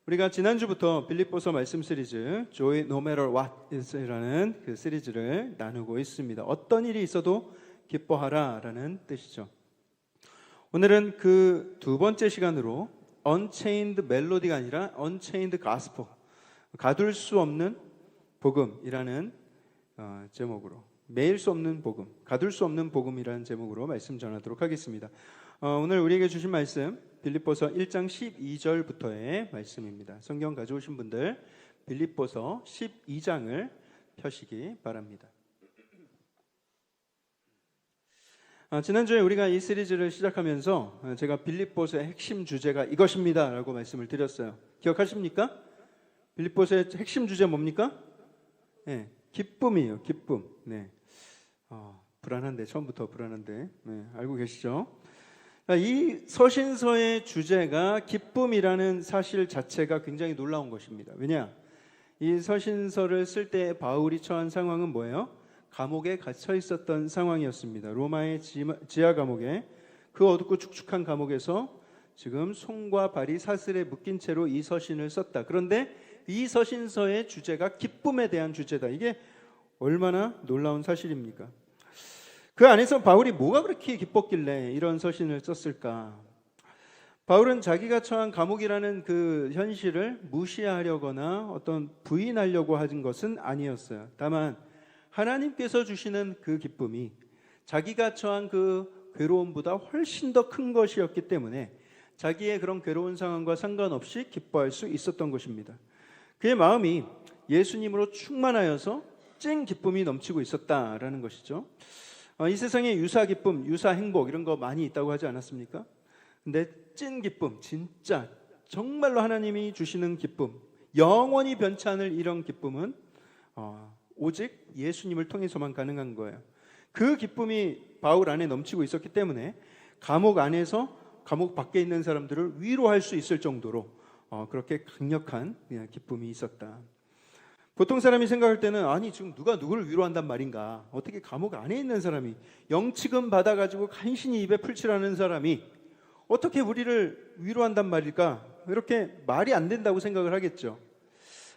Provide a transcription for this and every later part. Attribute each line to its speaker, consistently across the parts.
Speaker 1: 우리가 지난주부터 빌립보서 말씀 시리즈 Joy No Matter What 이라는 그 시리즈를 나누고 있습니다. 어떤 일이 있어도 기뻐하라 라는 뜻이죠. 오늘은 그 두 번째 시간으로 Unchained Melody가 아니라 Unchained Gospel, 가둘 수 없는 복음이라는 제목으로, 매일 수 없는 복음, 가둘 수 없는 복음이라는 제목으로 말씀 전하도록 하겠습니다. 오늘 우리에게 주신 말씀 빌립보서 1장 12절부터의 말씀입니다. 성경 가져오신 분들 빌립보서 12장을 펴시기 바랍니다. 지난주에 우리가 이 시리즈를 시작하면서 제가 빌립보서의 핵심 주제가 이것입니다 라고 말씀을 드렸어요. 기억하십니까? 빌립보서의 핵심 주제 뭡니까? 네, 기쁨이에요. 기쁨. 네. 불안한데, 처음부터 불안한데, 네, 알고 계시죠? 이 서신서의 주제가 기쁨이라는 사실 자체가 굉장히 놀라운 것입니다. 왜냐? 이 서신서를 쓸 때 바울이 처한 상황은 뭐예요? 감옥에 갇혀 있었던 상황이었습니다. 로마의 지하 감옥에, 그 어둡고 축축한 감옥에서 지금 손과 발이 사슬에 묶인 채로 이 서신을 썼다. 그런데 이 서신서의 주제가 기쁨에 대한 주제다. 이게 얼마나 놀라운 사실입니까? 그 안에서 바울이 뭐가 그렇게 기뻤길래 이런 서신을 썼을까? 바울은 자기가 처한 감옥이라는 그 현실을 무시하려거나 어떤 부인하려고 하는 것은 아니었어요. 다만 하나님께서 주시는 그 기쁨이 자기가 처한 그 괴로움보다 훨씬 더 큰 것이었기 때문에 자기의 그런 괴로운 상황과 상관없이 기뻐할 수 있었던 것입니다. 그의 마음이 예수님으로 충만하여서 찐 기쁨이 넘치고 있었다라는 것이죠. 이 세상에 유사 기쁨, 유사 행복 이런 거 많이 있다고 하지 않았습니까? 근데 찐 기쁨, 진짜 정말로 하나님이 주시는 기쁨, 영원히 변치 않을 이런 기쁨은 오직 예수님을 통해서만 가능한 거예요. 그 기쁨이 바울 안에 넘치고 있었기 때문에 감옥 안에서 감옥 밖에 있는 사람들을 위로할 수 있을 정도로 그렇게 강력한 기쁨이 있었다. 보통 사람이 생각할 때는 아니 지금 누가 누구를 위로한단 말인가? 어떻게 감옥 안에 있는 사람이 영치금 받아가지고 간신히 입에 풀칠하는 사람이 어떻게 우리를 위로한단 말일까? 이렇게 말이 안 된다고 생각을 하겠죠.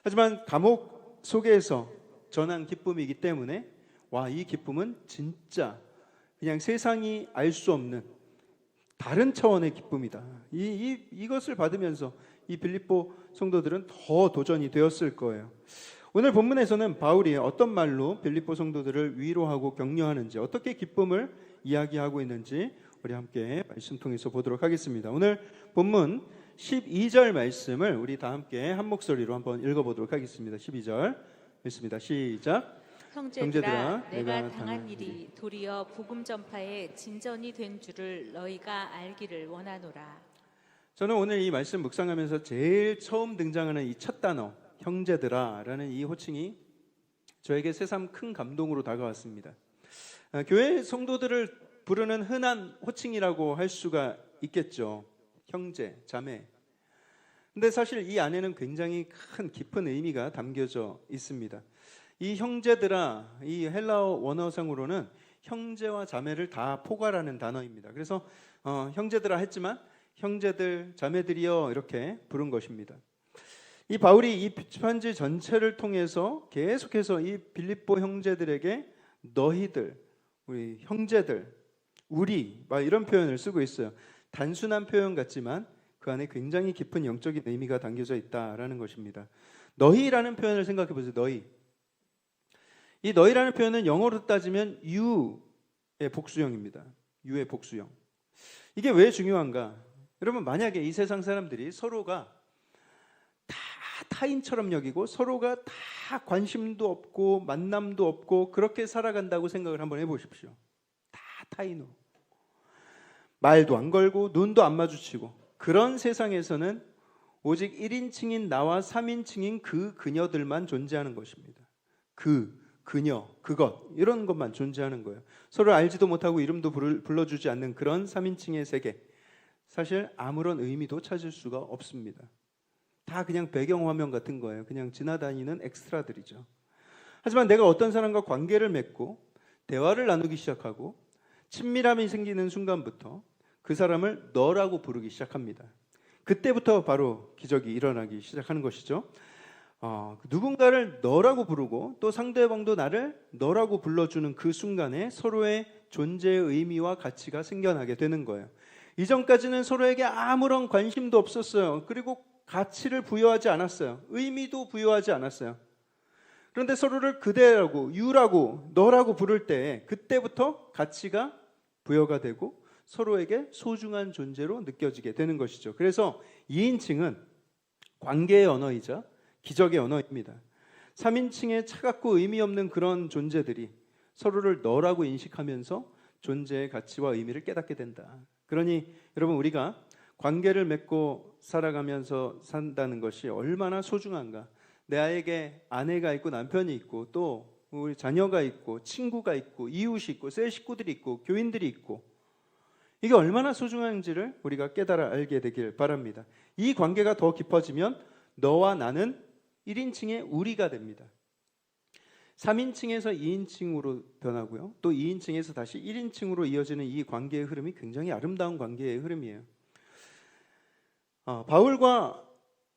Speaker 1: 하지만 감옥 속에서 전한 기쁨이기 때문에 이 기쁨은 진짜 그냥 세상이 알 수 없는 다른 차원의 기쁨이다. 이것을 받으면서 이 빌립보 성도들은 더 도전이 되었을 거예요. 오늘 본문에서는 바울이 어떤 말로 빌립보 성도들을 위로하고 격려하는지, 어떻게 기쁨을 이야기하고 있는지 우리 함께 말씀 통해서 보도록 하겠습니다. 오늘 본문 12절 말씀을 우리 다 함께 한 목소리로 한번 읽어보도록 하겠습니다. 12절 읽습니다. 시작.
Speaker 2: 형제들아, 내가 당한 일이 도리어 복음 전파의 진전이 된 줄을 너희가 알기를 원하노라.
Speaker 1: 저는 오늘 이 말씀 묵상하면서 제일 처음 등장하는 이 첫 단어 형제들아 라는 이 호칭이 저에게 새삼 큰 감동으로 다가왔습니다. 교회 성도들을 부르는 흔한 호칭이라고 할 수가 있겠죠. 형제, 자매. 근데 사실 이 안에는 굉장히 큰 깊은 의미가 담겨져 있습니다. 이 형제들아, 이 헬라어 원어상으로는 형제와 자매를 다 포괄하는 단어입니다. 그래서 형제들아 했지만 형제들, 자매들이여 이렇게 부른 것입니다. 이 바울이 이 편지 전체를 통해서 계속해서 이 빌립보 형제들에게 너희들, 우리 형제들, 우리 막 이런 표현을 쓰고 있어요. 단순한 표현 같지만 그 안에 굉장히 깊은 영적인 의미가 담겨져 있다라는 것입니다. 너희라는 표현을 생각해 보세요. 너희. 이 너희라는 표현은 영어로 따지면 you의 복수형입니다. you의 복수형. 이게 왜 중요한가? 여러분, 만약에 이 세상 사람들이 서로가 다 타인처럼 여기고 서로가 다 관심도 없고 만남도 없고 그렇게 살아간다고 생각을 한번 해보십시오. 다 타인으로. 말도 안 걸고 눈도 안 마주치고 그런 세상에서는 오직 1인칭인 나와 3인칭인 그 그녀들만 존재하는 것입니다. 그녀, 그것 이런 것만 존재하는 거예요. 서로 알지도 못하고 이름도 불러주지 않는 그런 3인칭의 세계, 사실 아무런 의미도 찾을 수가 없습니다. 다 그냥 배경화면 같은 거예요. 그냥 지나다니는 엑스트라들이죠. 하지만 내가 어떤 사람과 관계를 맺고 대화를 나누기 시작하고 친밀함이 생기는 순간부터 그 사람을 너라고 부르기 시작합니다. 그때부터 바로 기적이 일어나기 시작하는 것이죠. 누군가를 너라고 부르고 또 상대방도 나를 너라고 불러주는 그 순간에 서로의 존재의 의미와 가치가 생겨나게 되는 거예요. 이전까지는 서로에게 아무런 관심도 없었어요. 그리고 가치를 부여하지 않았어요. 의미도 부여하지 않았어요. 그런데 서로를 그대라고, 유라고, 너라고 부를 때 그때부터 가치가 부여가 되고 서로에게 소중한 존재로 느껴지게 되는 것이죠. 그래서 2인칭은 관계의 언어이자 기적의 언어입니다. 3인칭의 차갑고 의미 없는 그런 존재들이 서로를 너라고 인식하면서 존재의 가치와 의미를 깨닫게 된다. 그러니 여러분, 우리가 관계를 맺고 살아가면서 산다는 것이 얼마나 소중한가. 내 아이에게 아내가 있고 남편이 있고 또 우리 자녀가 있고 친구가 있고 이웃이 있고 새 식구들이 있고 교인들이 있고, 이게 얼마나 소중한지를 우리가 깨달아 알게 되길 바랍니다. 이 관계가 더 깊어지면 너와 나는 1인칭의 우리가 됩니다. 3인칭에서 2인칭으로 변하고요. 또 2인칭에서 다시 1인칭으로 이어지는 이 관계의 흐름이 굉장히 아름다운 관계의 흐름이에요. 바울과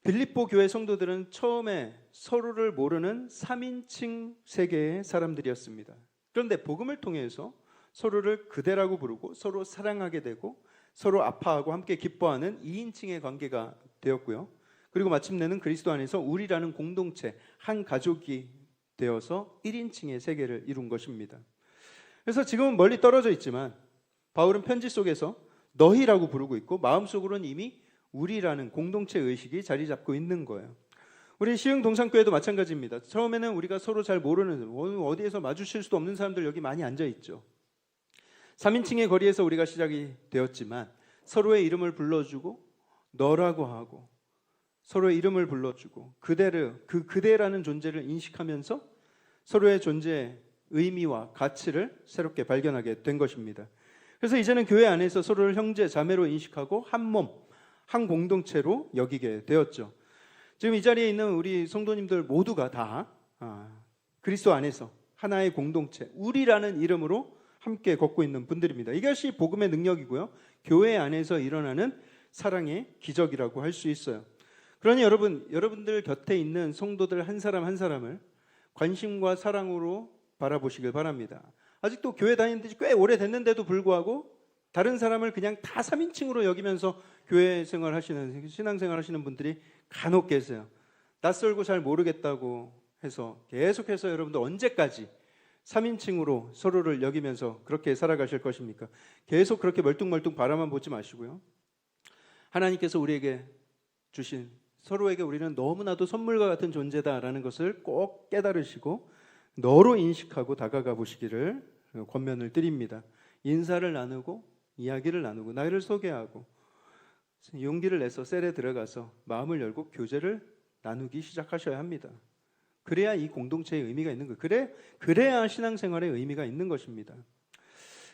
Speaker 1: 빌립보 교회 성도들은 처음에 서로를 모르는 3인칭 세계의 사람들이었습니다. 그런데 복음을 통해서 서로를 그대라고 부르고 서로 사랑하게 되고 서로 아파하고 함께 기뻐하는 2인칭의 관계가 되었고요. 그리고 마침내는 그리스도 안에서 우리라는 공동체, 한 가족이 되어서 1인칭의 세계를 이룬 것입니다. 그래서 지금은 멀리 떨어져 있지만 바울은 편지 속에서 너희라고 부르고 있고 마음속으로는 이미 우리라는 공동체 의식이 자리 잡고 있는 거예요. 우리 시흥 동산교회도 마찬가지입니다. 처음에는 우리가 서로 잘 모르는, 어디에서 마주칠 수도 없는 사람들 여기 많이 앉아 있죠. 3인칭의 거리에서 우리가 시작이 되었지만 서로의 이름을 불러주고 너라고 하고 서로의 이름을 불러주고 그대라는 존재를 인식하면서 서로의 존재의 의미와 가치를 새롭게 발견하게 된 것입니다. 그래서 이제는 교회 안에서 서로를 형제, 자매로 인식하고 한 몸, 한 공동체로 여기게 되었죠. 지금 이 자리에 있는 우리 성도님들 모두가 다 그리스도 안에서 하나의 공동체, 우리라는 이름으로 함께 걷고 있는 분들입니다. 이것이 복음의 능력이고요. 교회 안에서 일어나는 사랑의 기적이라고 할 수 있어요. 그러니 여러분들 곁에 있는 성도들 한 사람 한 사람을 관심과 사랑으로 바라보시길 바랍니다. 아직도 교회 다니는 지 꽤 오래됐는데도 불구하고 다른 사람을 그냥 다 3인칭으로 여기면서 교회 생활하시는, 신앙생활 하시는 분들이 간혹 계세요. 낯설고 잘 모르겠다고 해서 계속해서 여러분들 언제까지 3인칭으로 서로를 여기면서 그렇게 살아가실 것입니까? 계속 그렇게 멀뚱멀뚱 바라만 보지 마시고요. 하나님께서 우리에게 주신, 서로에게 우리는 너무나도 선물과 같은 존재다라는 것을 꼭 깨달으시고 너로 인식하고 다가가 보시기를 권면을 드립니다. 인사를 나누고 이야기를 나누고 나를 소개하고 용기를 내서 셀에 들어가서 마음을 열고 교제를 나누기 시작하셔야 합니다. 그래야 이 공동체의 의미가 있는 거예요. 그래야 신앙생활의 의미가 있는 것입니다.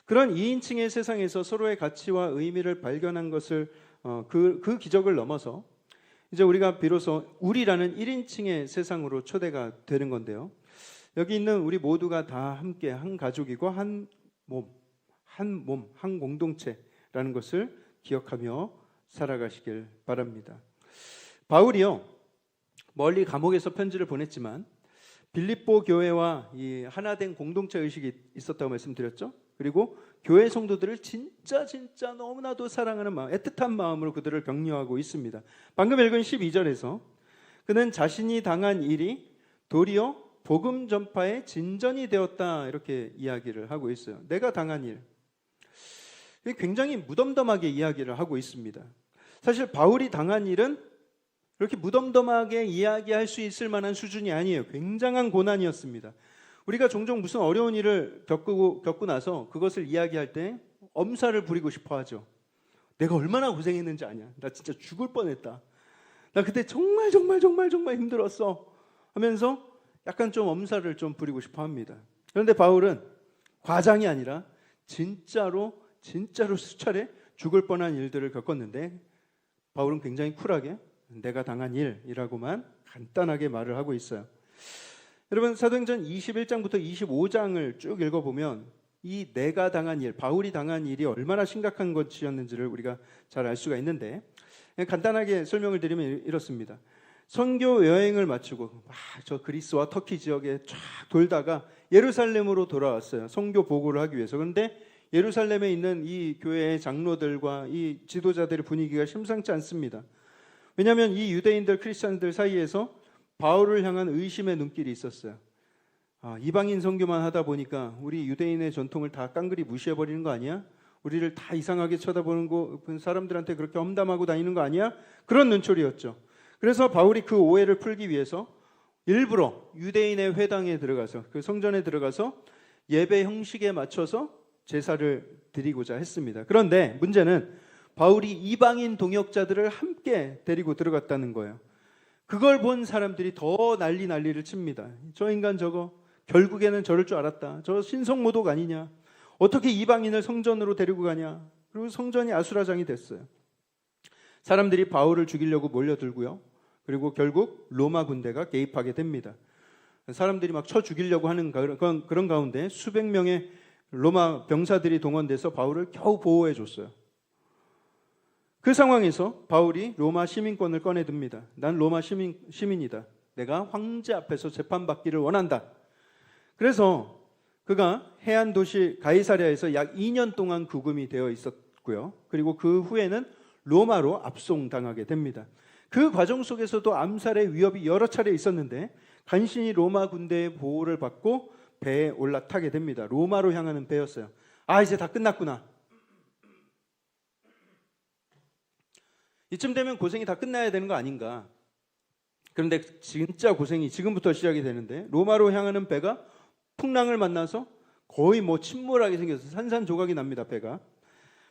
Speaker 1: 그런 2인칭의 세상에서 서로의 가치와 의미를 발견한 것을 그 기적을 넘어서 이제 우리가 비로소 우리라는 1인칭의 세상으로 초대가 되는 건데요. 여기 있는 우리 모두가 다 함께 한 가족이고 한 공동체라는 것을 기억하며 살아가시길 바랍니다. 바울이요, 멀리 감옥에서 편지를 보냈지만 빌립보 교회와 이 하나된 공동체 의식이 있었다고 말씀드렸죠. 그리고 교회 성도들을 진짜 너무나도 사랑하는 마음, 애틋한 마음으로 그들을 격려하고 있습니다. 방금 읽은 12절에서 그는 자신이 당한 일이 도리어 복음 전파의 진전이 되었다, 이렇게 이야기를 하고 있어요. 내가 당한 일, 굉장히 무덤덤하게 이야기를 하고 있습니다. 사실 바울이 당한 일은 그렇게 무덤덤하게 이야기할 수 있을 만한 수준이 아니에요. 굉장한 고난이었습니다. 우리가 종종 무슨 어려운 일을 겪고 나서 그것을 이야기할 때 엄살을 부리고 싶어 하죠. 내가 얼마나 고생했는지 아냐. 나 진짜 죽을 뻔했다. 나 그때 정말 힘들었어 하면서 약간 좀 엄살을 좀 부리고 싶어 합니다. 그런데 바울은 과장이 아니라 진짜로 수차례 죽을 뻔한 일들을 겪었는데 바울은 굉장히 쿨하게 내가 당한 일이라고만 간단하게 말을 하고 있어요. 여러분, 사도행전 21장부터 25장을 쭉 읽어보면 이 내가 당한 일, 바울이 당한 일이 얼마나 심각한 것이었는지를 우리가 잘 알 수가 있는데, 간단하게 설명을 드리면 이렇습니다. 선교 여행을 마치고 저 그리스와 터키 지역에 쫙 돌다가 예루살렘으로 돌아왔어요. 선교 보고를 하기 위해서. 그런데 예루살렘에 있는 이 교회의 장로들과 이 지도자들의 분위기가 심상치 않습니다. 왜냐하면 이 유대인들 크리스찬들 사이에서 바울을 향한 의심의 눈길이 있었어요. 이방인 선교만 하다 보니까 우리 유대인의 전통을 다 깡그리 무시해버리는 거 아니야? 우리를 다 이상하게 쳐다보는 거, 사람들한테 그렇게 험담하고 다니는 거 아니야? 그런 눈초리였죠. 그래서 바울이 그 오해를 풀기 위해서 일부러 유대인의 회당에 들어가서, 그 성전에 들어가서 예배 형식에 맞춰서 제사를 드리고자 했습니다. 그런데 문제는 바울이 이방인 동역자들을 함께 데리고 들어갔다는 거예요. 그걸 본 사람들이 더 난리를 칩니다. 저 인간 저거 결국에는 저럴 줄 알았다. 저 신성모독 아니냐. 어떻게 이방인을 성전으로 데리고 가냐. 그리고 성전이 아수라장이 됐어요. 사람들이 바울을 죽이려고 몰려들고요. 그리고 결국 로마 군대가 개입하게 됩니다. 사람들이 막 쳐 죽이려고 하는 그런 가운데 수백 명의 로마 병사들이 동원돼서 바울을 겨우 보호해 줬어요. 그 상황에서 바울이 로마 시민권을 꺼내듭니다. 난 로마 시민이다. 내가 황제 앞에서 재판받기를 원한다. 그래서 그가 해안 도시 가이사랴에서 약 2년 동안 구금이 되어 있었고요. 그리고 그 후에는 로마로 압송당하게 됩니다. 그 과정 속에서도 암살의 위협이 여러 차례 있었는데 간신히 로마 군대의 보호를 받고 배에 올라타게 됩니다. 로마로 향하는 배였어요. 이제 다 끝났구나. 이쯤 되면 고생이 다 끝나야 되는 거 아닌가. 그런데 진짜 고생이 지금부터 시작이 되는데 로마로 향하는 배가 풍랑을 만나서 거의 침몰하게 생겨서 산산조각이 납니다. 배가.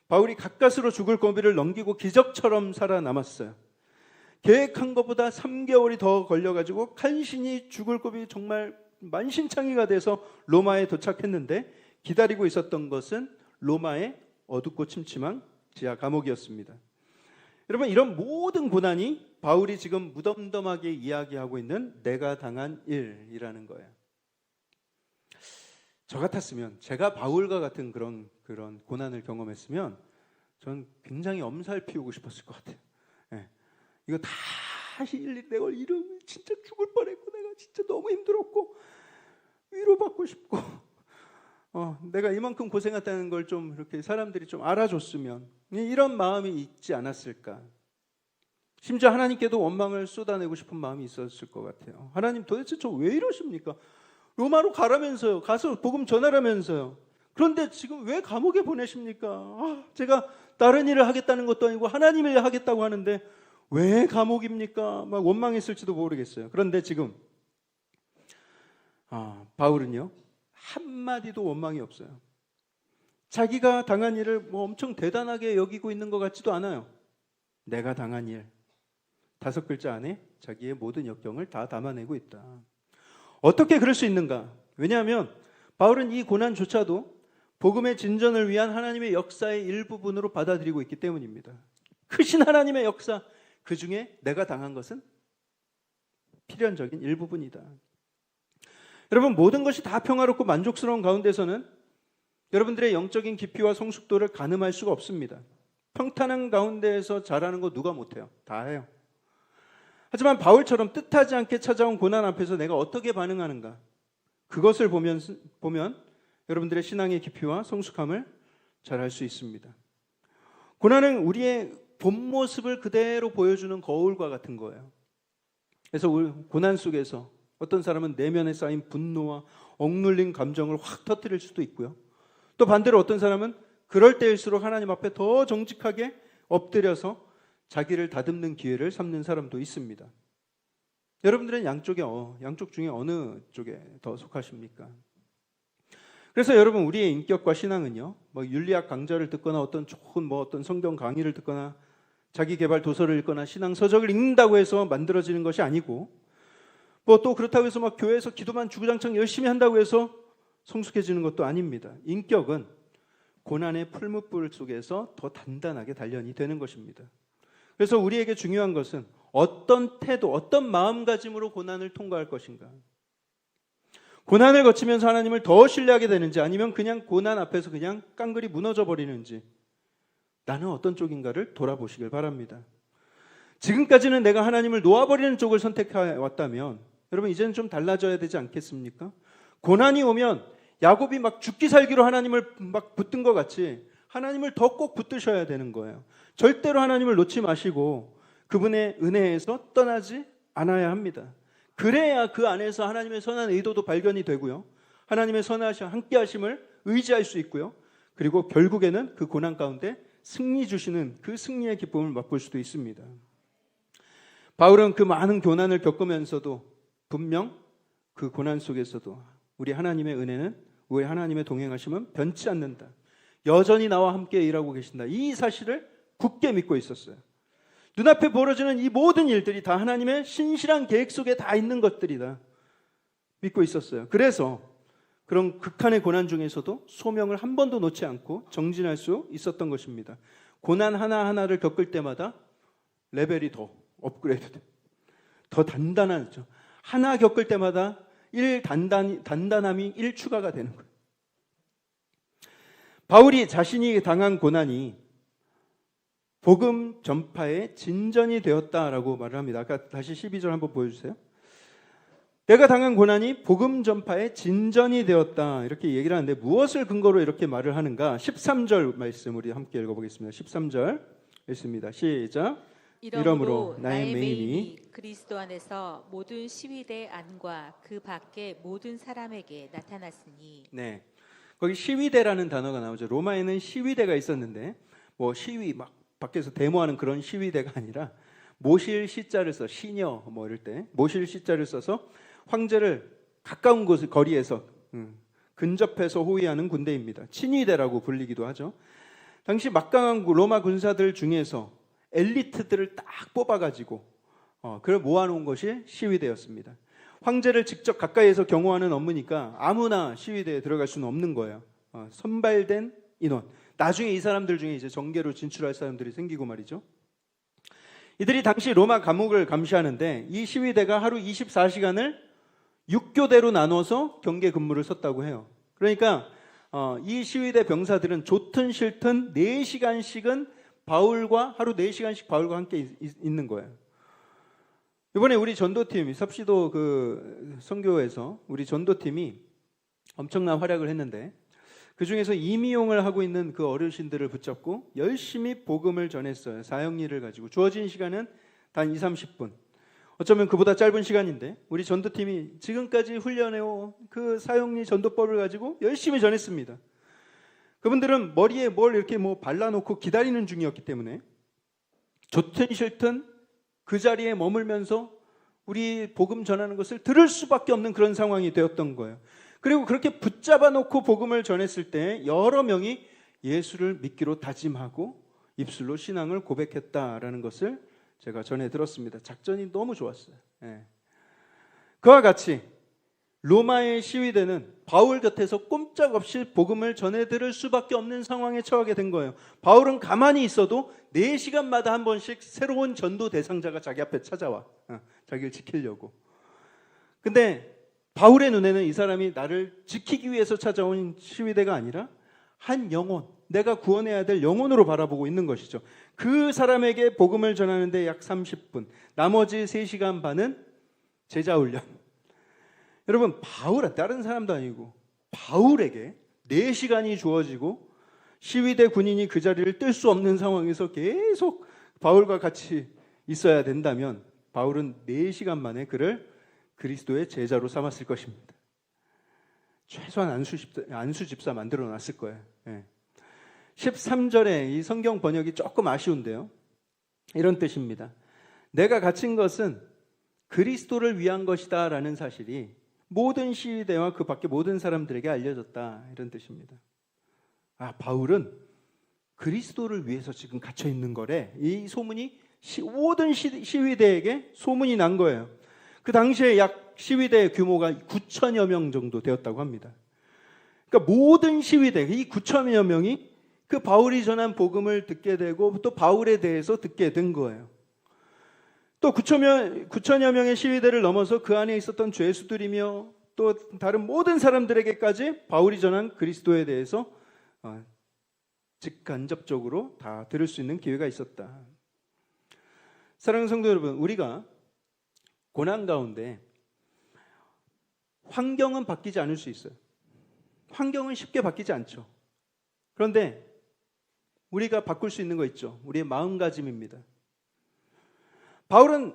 Speaker 1: 바울이 가까스로 죽을 고비를 넘기고 기적처럼 살아남았어요. 계획한 것보다 3개월이 더 걸려가지고 간신히 죽을 고비 정말 만신창이가 돼서 로마에 도착했는데 기다리고 있었던 것은 로마의 어둡고 침침한 지하 감옥이었습니다. 여러분, 이런 모든 고난이 바울이 지금 무덤덤하게 이야기하고 있는 내가 당한 일이라는 거예요. 저 같았으면, 제가 바울과 같은 그런 고난을 경험했으면 전 굉장히 엄살 피우고 싶었을 것 같아요. 이거 다 일일이 내가 이러면 진짜 죽을 뻔했고 내가 진짜 너무 힘들었고 위로받고 싶고 내가 이만큼 고생했다는 걸 좀 이렇게 사람들이 좀 알아줬으면, 이런 마음이 있지 않았을까. 심지어 하나님께도 원망을 쏟아내고 싶은 마음이 있었을 것 같아요. 하나님 도대체 저 왜 이러십니까? 로마로 가라면서요. 가서 복음 전하라면서요. 그런데 지금 왜 감옥에 보내십니까? 제가 다른 일을 하겠다는 것도 아니고 하나님 일 하겠다고 하는데 왜 감옥입니까? 막 원망했을지도 모르겠어요. 그런데 지금 바울은요, 한마디도 원망이 없어요. 자기가 당한 일을 엄청 대단하게 여기고 있는 것 같지도 않아요. 내가 당한 일, 5글자 안에 자기의 모든 역경을 다 담아내고 있다. 어떻게 그럴 수 있는가? 왜냐하면 바울은 이 고난조차도 복음의 진전을 위한 하나님의 역사의 일부분으로 받아들이고 있기 때문입니다. 크신 하나님의 역사, 그 중에 내가 당한 것은 필연적인 일부분이다. 여러분, 모든 것이 다 평화롭고 만족스러운 가운데서는 여러분들의 영적인 깊이와 성숙도를 가늠할 수가 없습니다. 평탄한 가운데에서 잘하는 거 누가 못해요? 다 해요. 하지만 바울처럼 뜻하지 않게 찾아온 고난 앞에서 내가 어떻게 반응하는가, 그것을 보면 여러분들의 신앙의 깊이와 성숙함을 잘 알 수 있습니다. 고난은 우리의 본 모습을 그대로 보여주는 거울과 같은 거예요. 그래서 고난 속에서 어떤 사람은 내면에 쌓인 분노와 억눌린 감정을 확 터뜨릴 수도 있고요. 또 반대로 어떤 사람은 그럴 때일수록 하나님 앞에 더 정직하게 엎드려서 자기를 다듬는 기회를 삼는 사람도 있습니다. 여러분들은 양쪽 중에 어느 쪽에 더 속하십니까? 그래서 여러분, 우리의 인격과 신앙은요, 윤리학 강좌를 듣거나 어떤 좋은 어떤 성경 강의를 듣거나 자기 개발 도서를 읽거나 신앙 서적을 읽는다고 해서 만들어지는 것이 아니고, 또 그렇다고 해서 교회에서 기도만 주구장창 열심히 한다고 해서 성숙해지는 것도 아닙니다. 인격은 고난의 풀무불 속에서 더 단단하게 단련이 되는 것입니다. 그래서 우리에게 중요한 것은 어떤 태도, 어떤 마음가짐으로 고난을 통과할 것인가. 고난을 거치면서 하나님을 더 신뢰하게 되는지, 아니면 그냥 고난 앞에서 그냥 깡그리 무너져 버리는지, 나는 어떤 쪽인가를 돌아보시길 바랍니다. 지금까지는 내가 하나님을 놓아버리는 쪽을 선택해 왔다면 여러분 이제는 좀 달라져야 되지 않겠습니까? 고난이 오면 야곱이 막 죽기 살기로 하나님을 막 붙든 것 같이 하나님을 더 꼭 붙드셔야 되는 거예요. 절대로 하나님을 놓지 마시고 그분의 은혜에서 떠나지 않아야 합니다. 그래야 그 안에서 하나님의 선한 의도도 발견이 되고요. 하나님의 선하심 함께 하심을 의지할 수 있고요. 그리고 결국에는 그 고난 가운데 승리 주시는 그 승리의 기쁨을 맛볼 수도 있습니다. 바울은 그 많은 고난을 겪으면서도 분명 그 고난 속에서도 우리 하나님의 은혜는, 우리 하나님의 동행하심은 변치 않는다. 여전히 나와 함께 일하고 계신다. 이 사실을 굳게 믿고 있었어요. 눈앞에 벌어지는 이 모든 일들이 다 하나님의 신실한 계획 속에 다 있는 것들이다. 믿고 있었어요. 그래서 그런 극한의 고난 중에서도 소명을 한 번도 놓지 않고 정진할 수 있었던 것입니다. 고난 하나하나를 겪을 때마다 레벨이 더 업그레이드 돼. 더 단단하죠. 하나 겪을 때마다 단단함이 1추가가 되는 거예요. 바울이 자신이 당한 고난이 복음 전파의 진전이 되었다라고 말을 합니다. 아까 다시 12절 한번 보여주세요. 내가 당한 고난이 복음 전파의 진전이 되었다 이렇게 얘기를 하는데 무엇을 근거로 이렇게 말을 하는가? 13절 말씀 우리 함께 읽어보겠습니다. 13절 읽습니다. 시작.
Speaker 2: 이러므로 나의 메인이 그리스도 안에서 모든 시위대 안과 그 밖의 모든 사람에게 나타났으니.
Speaker 1: 네, 거기 시위대라는 단어가 나오죠. 로마에는 시위대가 있었는데 뭐 시위 막 밖에서 데모하는 그런 시위대가 아니라 모실 시자를 써 시녀 뭐 이럴 때 모실 시자를 써서 황제를 가까운 곳 거리에서 근접해서 호위하는 군대입니다. 친위대라고 불리기도 하죠. 당시 막강한 로마 군사들 중에서 엘리트들을 딱 뽑아가지고 그걸 모아놓은 것이 시위대였습니다. 황제를 직접 가까이에서 경호하는 업무니까 아무나 시위대에 들어갈 수는 없는 거예요. 선발된 인원. 나중에 이 사람들 중에 이제 정계로 진출할 사람들이 생기고 말이죠. 이들이 당시 로마 감옥을 감시하는데 이 시위대가 하루 24시간을 6교대로 나눠서 경계 근무를 섰다고 해요. 그러니까 이 시위대 병사들은 좋든 싫든 4시간씩은 바울과 하루 4시간씩 바울과 함께 있는 거예요. 이번에 우리 전도팀 삽시도 그 선교에서 우리 전도팀이 엄청난 활약을 했는데 그 중에서 임의용을 하고 있는 그 어르신들을 붙잡고 열심히 복음을 전했어요. 사형리를 가지고 주어진 시간은 단 20-30분. 어쩌면 그보다 짧은 시간인데 우리 전도팀이 지금까지 훈련해온 그 사형리 전도법을 가지고 열심히 전했습니다. 그분들은 머리에 뭘 이렇게 뭐 발라놓고 기다리는 중이었기 때문에 좋든 싫든 그 자리에 머물면서 우리 복음 전하는 것을 들을 수밖에 없는 그런 상황이 되었던 거예요. 그리고 그렇게 붙잡아 놓고 복음을 전했을 때 여러 명이 예수를 믿기로 다짐하고 입술로 신앙을 고백했다라는 것을 제가 전해 들었습니다. 작전이 너무 좋았어요. 예. 그와 같이 로마의 시위대는 바울 곁에서 꼼짝없이 복음을 전해 들을 수밖에 없는 상황에 처하게 된 거예요. 바울은 가만히 있어도 4시간마다 한 번씩 새로운 전도 대상자가 자기 앞에 찾아와. 자기를 지키려고. 근데 바울의 눈에는 이 사람이 나를 지키기 위해서 찾아온 시위대가 아니라 한 영혼, 내가 구원해야 될 영혼으로 바라보고 있는 것이죠. 그 사람에게 복음을 전하는데 약 30분, 나머지 3시간 반은 제자 훈련. 여러분, 바울은 다른 사람도 아니고 바울에게 4시간이 주어지고 시위대 군인이 그 자리를 뜰 수 없는 상황에서 계속 바울과 같이 있어야 된다면 바울은 4시간 만에 그를 그리스도의 제자로 삼았을 것입니다. 최소한 안수 집사 만들어 놨을 거예요. 13절에 이 성경 번역이 조금 아쉬운데요. 이런 뜻입니다. 내가 갇힌 것은 그리스도를 위한 것이다 라는 사실이 모든 시위대와 그 밖에 모든 사람들에게 알려졌다 이런 뜻입니다. 바울은 그리스도를 위해서 지금 갇혀 있는 거래. 이 소문이 모든 시위대에게 소문이 난 거예요. 그 당시에 약 시위대 규모가 9천여 명 정도 되었다고 합니다. 그러니까 모든 시위대, 이 9천여 명이 그 바울이 전한 복음을 듣게 되고 또 바울에 대해서 듣게 된 거예요. 또 9천여 명의 시위대를 넘어서 그 안에 있었던 죄수들이며 또 다른 모든 사람들에게까지 바울이 전한 그리스도에 대해서 직간접적으로 다 들을 수 있는 기회가 있었다. 사랑하는 성도 여러분, 우리가 고난 가운데 환경은 바뀌지 않을 수 있어요. 환경은 쉽게 바뀌지 않죠. 그런데 우리가 바꿀 수 있는 거 있죠. 우리의 마음가짐입니다. 바울은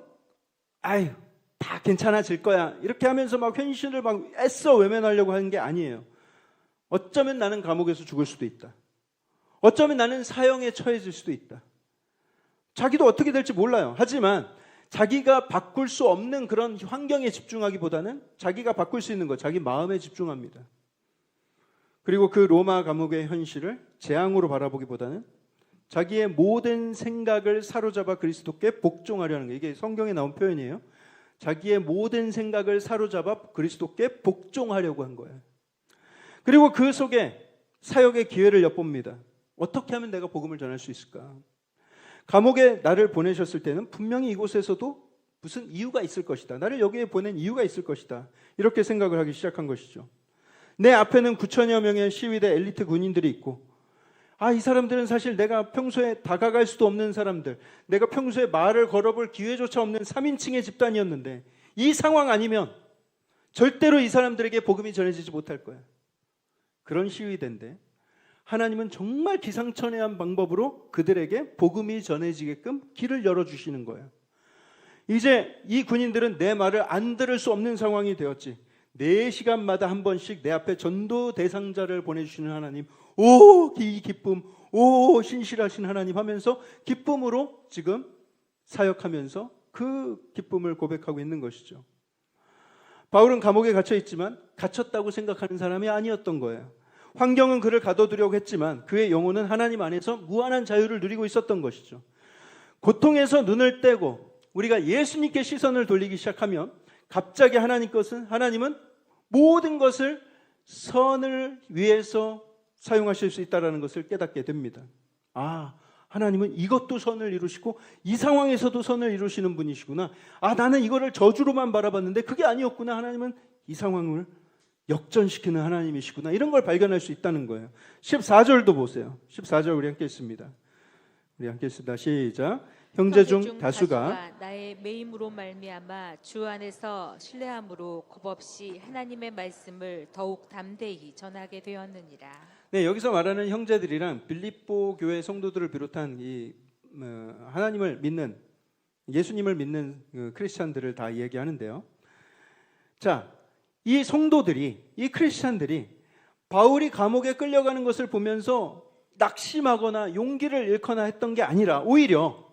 Speaker 1: 아유 다 괜찮아질 거야 이렇게 하면서 막 현실을 막 애써 외면하려고 하는 게 아니에요. 어쩌면 나는 감옥에서 죽을 수도 있다. 어쩌면 나는 사형에 처해질 수도 있다. 자기도 어떻게 될지 몰라요. 하지만 자기가 바꿀 수 없는 그런 환경에 집중하기보다는 자기가 바꿀 수 있는 것, 자기 마음에 집중합니다. 그리고 그 로마 감옥의 현실을 재앙으로 바라보기보다는 자기의 모든 생각을 사로잡아 그리스도께 복종하려는 게, 이게 성경에 나온 표현이에요. 자기의 모든 생각을 사로잡아 그리스도께 복종하려고 한 거예요. 그리고 그 속에 사역의 기회를 엿봅니다. 어떻게 하면 내가 복음을 전할 수 있을까? 감옥에 나를 보내셨을 때는 분명히 이곳에서도 무슨 이유가 있을 것이다. 나를 여기에 보낸 이유가 있을 것이다. 이렇게 생각을 하기 시작한 것이죠. 내 앞에는 9천여 명의 시위대 엘리트 군인들이 있고, 이 사람들은 사실 내가 평소에 다가갈 수도 없는 사람들, 내가 평소에 말을 걸어볼 기회조차 없는 3인칭의 집단이었는데 이 상황 아니면 절대로 이 사람들에게 복음이 전해지지 못할 거야. 그런 시위대인데 하나님은 정말 기상천외한 방법으로 그들에게 복음이 전해지게끔 길을 열어주시는 거예요. 이제 이 군인들은 내 말을 안 들을 수 없는 상황이 되었지. 4시간마다 한 번씩 내 앞에 전도 대상자를 보내주시는 하나님, 이 기쁨, 신실하신 하나님 하면서 기쁨으로 지금 사역하면서 그 기쁨을 고백하고 있는 것이죠. 바울은 감옥에 갇혀 있지만 갇혔다고 생각하는 사람이 아니었던 거예요. 환경은 그를 가둬두려고 했지만 그의 영혼은 하나님 안에서 무한한 자유를 누리고 있었던 것이죠. 고통에서 눈을 떼고 우리가 예수님께 시선을 돌리기 시작하면 갑자기 하나님은 모든 것을 선을 위해서 사용하실 수 있다는 것을 깨닫게 됩니다. 하나님은 이것도 선을 이루시고 이 상황에서도 선을 이루시는 분이시구나. 나는 이거를 저주로만 바라봤는데 그게 아니었구나. 하나님은 이 상황을 역전시키는 하나님이시구나. 이런 걸 발견할 수 있다는 거예요. 14절도 보세요. 14절 우리 함께 읽습니다. 시작. 형제 중 다수가
Speaker 2: 나의 매임으로 말미암아 주 안에서 신뢰함으로 겁없이 하나님의 말씀을 더욱 담대히 전하게 되었느니라.
Speaker 1: 네, 여기서 말하는 형제들이란 빌립보 교회 성도들을 비롯한 이 하나님을 믿는, 예수님을 믿는 크리스찬들을 다 얘기하는데요. 자, 이 성도들이, 이 크리스찬들이 바울이 감옥에 끌려가는 것을 보면서 낙심하거나 용기를 잃거나 했던 게 아니라 오히려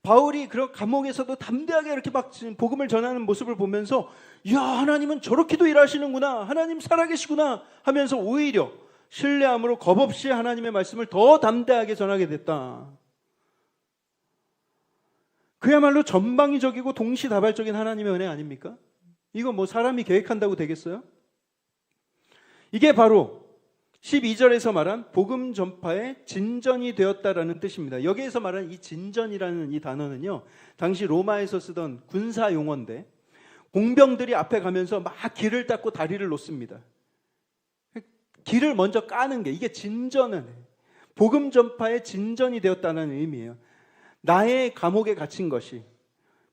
Speaker 1: 바울이 그런 감옥에서도 담대하게 이렇게 막 복음을 전하는 모습을 보면서 하나님은 저렇게도 일하시는구나, 하나님 살아계시구나 하면서 오히려 신뢰함으로 겁없이 하나님의 말씀을 더 담대하게 전하게 됐다. 그야말로 전방위적이고 동시다발적인 하나님의 은혜 아닙니까? 이거 뭐 사람이 계획한다고 되겠어요? 이게 바로 12절에서 말한 복음 전파의 진전이 되었다라는 뜻입니다. 여기에서 말한 이 진전이라는 이 단어는요, 당시 로마에서 쓰던 군사 용어인데 공병들이 앞에 가면서 막 길을 닦고 다리를 놓습니다. 길을 먼저 까는 게, 이게 진전은 복음 전파의 진전이 되었다는 의미예요. 나의 감옥에 갇힌 것이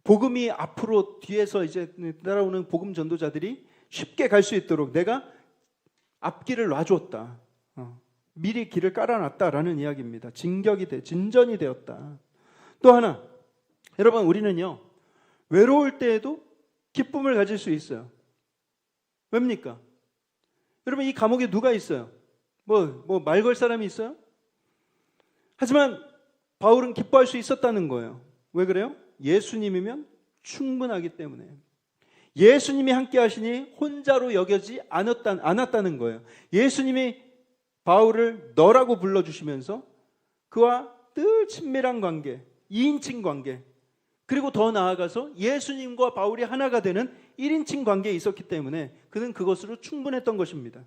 Speaker 1: 복음이 앞으로 뒤에서 이제 따라오는 복음 전도자들이 쉽게 갈 수 있도록 내가 앞길을 놔주었다. 미리 길을 깔아놨다라는 이야기입니다. 진전이 되었다. 또 하나, 여러분 우리는요 외로울 때에도 기쁨을 가질 수 있어요. 왜입니까? 여러분 이 감옥에 누가 있어요? 뭐 말 걸 사람이 있어요? 하지만 바울은 기뻐할 수 있었다는 거예요. 왜 그래요? 예수님이면 충분하기 때문에. 예수님이 함께 하시니 혼자로 여겨지 않았다는 거예요. 예수님이 바울을 너라고 불러주시면서 그와 늘 친밀한 관계, 2인칭 관계, 그리고 더 나아가서 예수님과 바울이 하나가 되는 1인칭 관계에 있었기 때문에 그는 그것으로 충분했던 것입니다.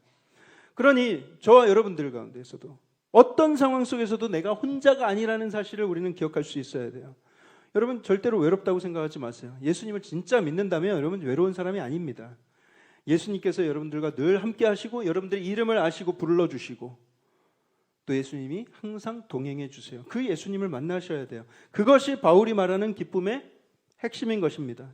Speaker 1: 그러니 저와 여러분들 가운데서도 어떤 상황 속에서도 내가 혼자가 아니라는 사실을 우리는 기억할 수 있어야 돼요. 여러분 절대로 외롭다고 생각하지 마세요. 예수님을 진짜 믿는다면 여러분 외로운 사람이 아닙니다. 예수님께서 여러분들과 늘 함께 하시고 여러분들의 이름을 아시고 불러주시고 또 예수님이 항상 동행해 주세요. 그 예수님을 만나셔야 돼요. 그것이 바울이 말하는 기쁨의 핵심인 것입니다.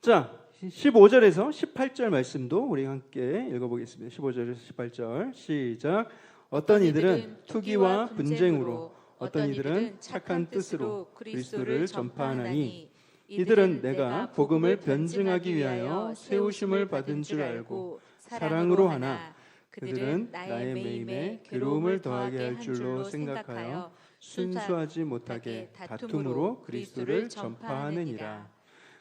Speaker 1: 자, 15절에서 18절 말씀도 우리 함께 읽어보겠습니다. 15절에서 18절 시작. 어떤 이들은 투기와 분쟁으로, 어떤 이들은 착한 뜻으로 그리스도를 전파하나니, 이들은 내가 복음을 변증하기 위하여 세우심을 받은 줄 알고 사랑으로 하나, 그들은 나의 매임에 괴로움을 더하게 할 줄로 생각하여 순수하지 못하게 다툼으로 그리스도를 전파하느니라.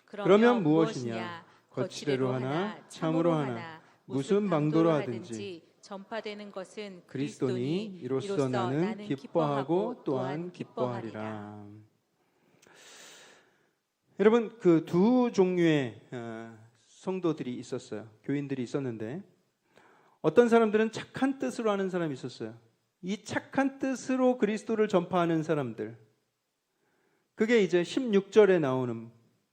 Speaker 1: 그러면 무엇이냐? 거칠애로 하나, 참으로 하나, 무슨 방도로 하든지
Speaker 2: 전파되는 것은
Speaker 1: 그리스도니 이로써 나는 기뻐하고 또한 기뻐하리라. 여러분, 그 두 종류의 성도들이 있었어요. 교인들이 있었는데, 어떤 사람들은 착한 뜻으로 하는 사람이 있었어요. 이 착한 뜻으로 그리스도를 전파하는 사람들, 그게 이제 16절에 나오는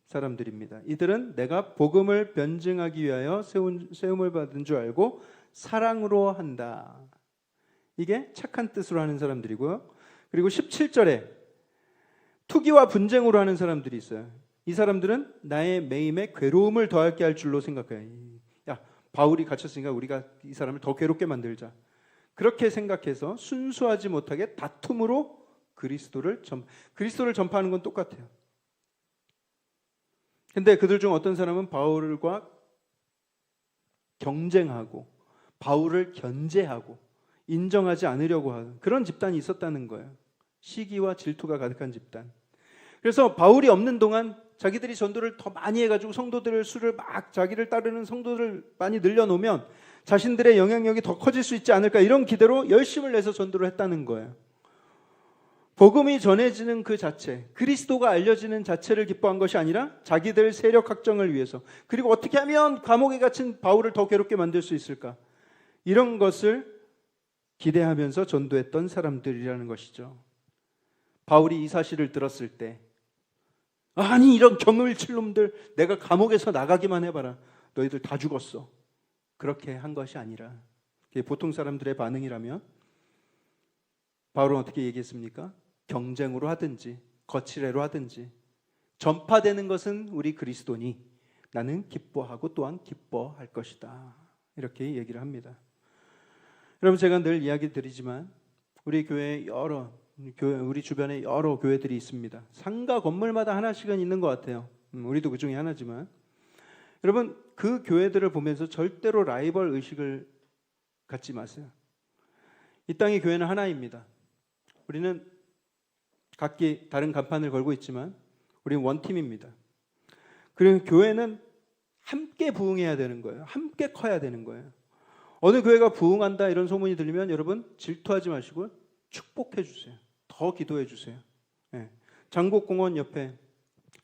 Speaker 1: 사람들입니다. 이들은 내가 복음을 변증하기 위하여 세움을 받은 줄 알고 사랑으로 한다. 이게 착한 뜻으로 하는 사람들이고요. 그리고 17절에 투기와 분쟁으로 하는 사람들이 있어요. 이 사람들은 나의 매임에 괴로움을 더하게 할 줄로 생각해요. 야, 바울이 갇혔으니까 우리가 이 사람을 더 괴롭게 만들자. 그렇게 생각해서 순수하지 못하게 다툼으로 그리스도를 전파하는 건 똑같아요. 근데 그들 중 어떤 사람은 바울과 경쟁하고 바울을 견제하고 인정하지 않으려고 하는 그런 집단이 있었다는 거예요. 시기와 질투가 가득한 집단. 그래서 바울이 없는 동안 자기들이 전도를 더 많이 해가지고 성도들의 수를 막 자기를 따르는 성도들을 많이 늘려놓으면 자신들의 영향력이 더 커질 수 있지 않을까, 이런 기대로 열심을 내서 전도를 했다는 거예요. 복음이 전해지는 그 자체, 그리스도가 알려지는 자체를 기뻐한 것이 아니라 자기들 세력 확정을 위해서, 그리고 어떻게 하면 감옥에 갇힌 바울을 더 괴롭게 만들 수 있을까, 이런 것을 기대하면서 전도했던 사람들이라는 것이죠. 바울이 이 사실을 들었을 때, 아니 이런 경을칠 놈들, 내가 감옥에서 나가기만 해봐라, 너희들 다 죽었어, 그렇게 한 것이 아니라, 보통 사람들의 반응이라면 바울은 어떻게 얘기했습니까? 경쟁으로 하든지 거칠애로 하든지 전파되는 것은 우리 그리스도니 나는 기뻐하고 또한 기뻐할 것이다, 이렇게 얘기를 합니다. 여러분, 제가 늘 이야기 드리지만 우리 교회에 우리 주변에 여러 교회들이 있습니다. 상가 건물마다 하나씩은 있는 것 같아요. 우리도 그 중에 하나지만, 여러분, 그 교회들을 보면서 절대로 라이벌 의식을 갖지 마세요. 이 땅의 교회는 하나입니다. 우리는 각기 다른 간판을 걸고 있지만 우리는 원팀입니다. 그리고 교회는 함께 부흥해야 되는 거예요. 함께 커야 되는 거예요. 어느 교회가 부흥한다 이런 소문이 들리면 여러분 질투하지 마시고 축복해 주세요. 더 기도해 주세요. 네. 장곡공원 옆에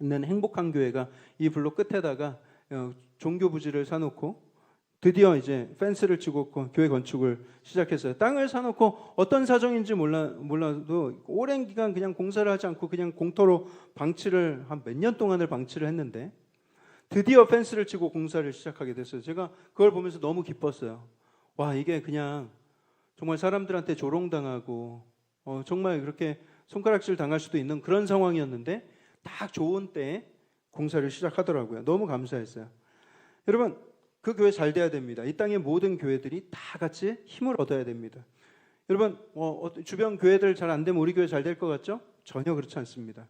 Speaker 1: 있는 행복한 교회가 이 블록 끝에다가 종교 부지를 사놓고 드디어 이제 펜스를 치고 교회 건축을 시작했어요. 땅을 사놓고 어떤 사정인지 몰라도 오랜 기간 그냥 공사를 하지 않고 그냥 공터로 방치를 한 몇 년 동안을 방치를 했는데 드디어 펜스를 치고 공사를 시작하게 됐어요. 제가 그걸 보면서 너무 기뻤어요. 와, 이게 그냥 정말 사람들한테 조롱당하고 정말 그렇게 손가락질 당할 수도 있는 그런 상황이었는데 딱 좋은 때에 공사를 시작하더라고요. 너무 감사했어요. 여러분, 그 교회 잘 돼야 됩니다. 이 땅의 모든 교회들이 다 같이 힘을 얻어야 됩니다. 여러분, 주변 교회들 잘 안 되면 우리 교회 잘 될 것 같죠? 전혀 그렇지 않습니다.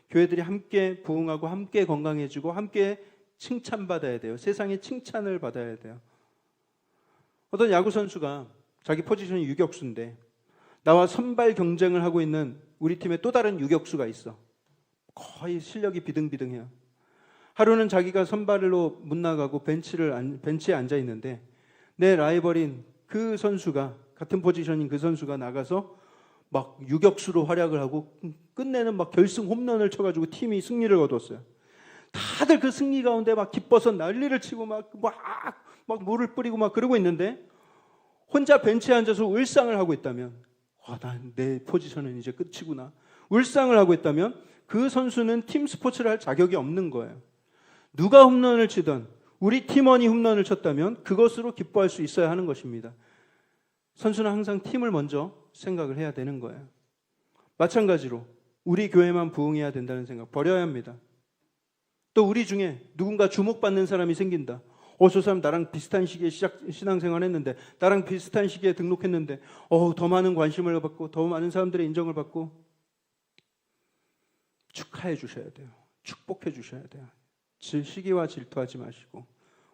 Speaker 1: 교회들이 함께 부흥하고 함께 건강해지고 함께 칭찬받아야 돼요. 세상의 칭찬을 받아야 돼요. 어떤 야구 선수가 자기 포지션이 유격수인데 나와 선발 경쟁을 하고 있는 우리 팀의 또 다른 유격수가 있어. 거의 실력이 비등비등해요. 하루는 자기가 선발로 못 나가고 벤치에 앉아 있는데 내 라이벌인 그 선수가, 같은 포지션인 그 선수가 나가서 막 유격수로 활약을 하고 끝내는 막 결승 홈런을 쳐가지고 팀이 승리를 거뒀어요. 다들 그 승리 가운데 막 기뻐서 난리를 치고 막 물을 뿌리고 막 그러고 있는데 혼자 벤치에 앉아서 울상을 하고 있다면, 내 포지션은 이제 끝이구나, 울상을 하고 있다면 그 선수는 팀 스포츠를 할 자격이 없는 거예요. 누가 홈런을 치든 우리 팀원이 홈런을 쳤다면 그것으로 기뻐할 수 있어야 하는 것입니다. 선수는 항상 팀을 먼저 생각을 해야 되는 거예요. 마찬가지로 우리 교회만 부흥해야 된다는 생각 버려야 합니다. 또 우리 중에 누군가 주목받는 사람이 생긴다. 저 사람 나랑 비슷한 시기에 신앙생활 했는데, 나랑 비슷한 시기에 등록했는데, 더 많은 관심을 받고 더 많은 사람들의 인정을 받고, 축하해 주셔야 돼요. 축복해 주셔야 돼요. 시기와 질투하지 마시고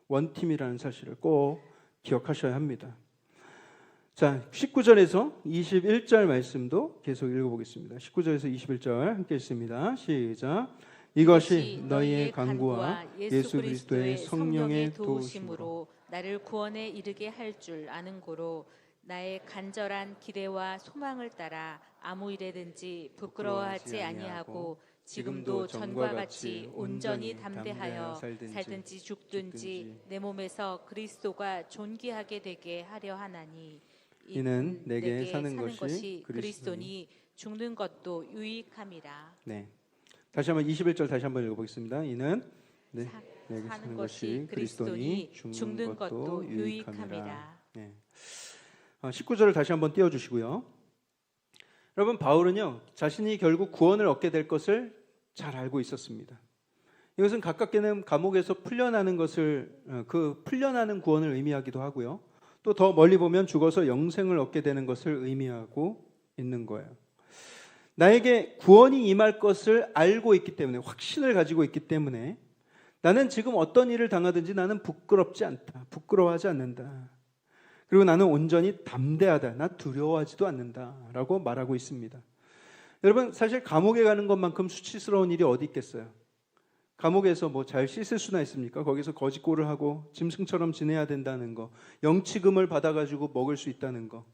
Speaker 1: 원팀이라는 사실을 꼭 기억하셔야 합니다. 자, 19절에서 21절 말씀도 계속 읽어보겠습니다. 19절에서 21절 함께 읽습니다. 시작. 이것이 너희의 간구와 예수 그리스도의 성령의 도우심으로
Speaker 2: 나를 구원에 이르게 할 줄 아는 고로 나의 간절한 기대와 소망을 따라 아무 일에든지 부끄러워하지 아니하고 지금도 전과 같이 온전히 담대하여 살든지 죽든지 내 몸에서 그리스도가 존귀하게 되게 하려 하나니
Speaker 1: 이는 내게 사는 것이
Speaker 2: 그리스도니 죽는 것도 유익함이라.
Speaker 1: 네. 다시 한번 21절 다시 한번 읽어보겠습니다. 이는 내게
Speaker 2: 사는 것이 그리스도니 죽는 것도 유익함이라.
Speaker 1: 네. 19절을 다시 한번 띄워주시고요. 여러분, 바울은요 자신이 결국 구원을 얻게 될 것을 잘 알고 있었습니다. 이것은 가깝게는 감옥에서 풀려나는 것을, 그 풀려나는 구원을 의미하기도 하고요. 또 더 멀리 보면 죽어서 영생을 얻게 되는 것을 의미하고 있는 거예요. 나에게 구원이 임할 것을 알고 있기 때문에, 확신을 가지고 있기 때문에 나는 지금 어떤 일을 당하든지 나는 부끄럽지 않다. 부끄러워하지 않는다. 그리고 나는 온전히 담대하다. 나 두려워하지도 않는다라고 말하고 있습니다. 여러분, 사실 감옥에 가는 것만큼 수치스러운 일이 어디 있겠어요? 감옥에서 뭐 잘 씻을 수나 있습니까? 거기서 거짓골을 하고 짐승처럼 지내야 된다는 거, 영치금을 받아가지고 먹을 수 있다는 거.